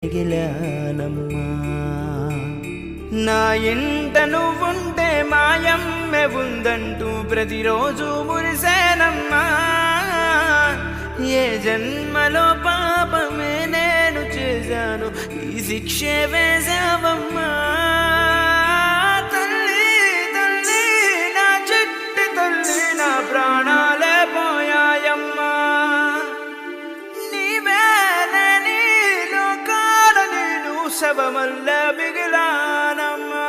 మిగిలానమ్మా నా ఇంట నువ్వుంటే మాయమ్మె ఉందంటూ ప్రతిరోజు మురిసేనమ్మా ఏ జన్మలో పాపమే నేను చేశాను ఈ శిక్షే వేశావమ్మా తల్లి తల్లి నా చిట్టి తల్లి నా ప్రాణాలే పోయాయమ్మా నీవేనే లోకాల నేను శవమల్ల మిగిలానమ్మా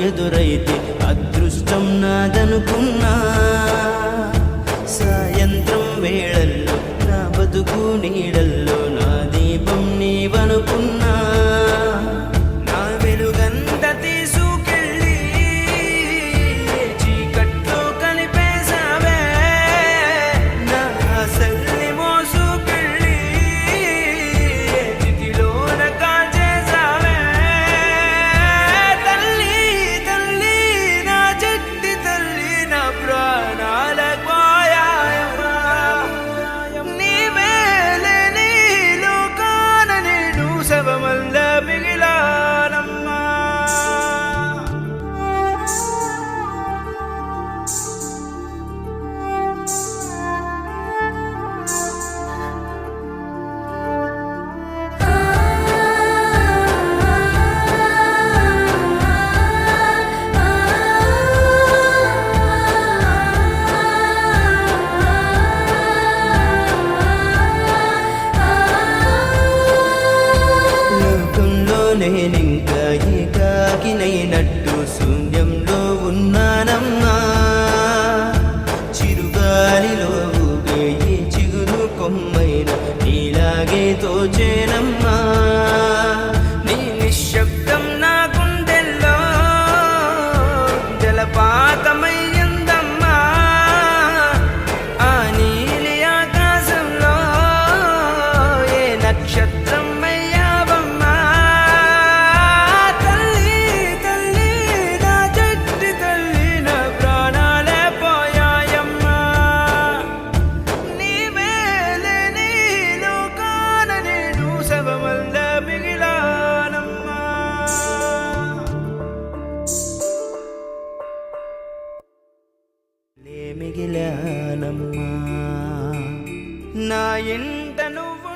ఎదురైతే అదృష్టం నాదనుకున్నా సాయంత్రం వేళల్లో నా బతుకు నీడల్లో నా దీపం నీవనుకున్నా నా వెలుగంత తీసుకెళ్ళి చీకట్లో కలిపేశావే నా ఆశల్ని మోసుకెళ్ళి చితిలోన కాల్చేశావే నేనింకా ఏకాకినైనట్టు శూన్యంలో ఉన్నానమ్మా చిరుగాలిలో ఊగే ఈ చిగురు కొమ్మైన నీలాగే తోచేనమ్మా నీ నిశ్శబ్దం నా గుండెల్లో జలపాతమయ్యిందమ్మా ఆ నీలి ఆకాశంలో ఏ నక్షత్రం మిగిలానమ్మా నా ఇంట నువ్వు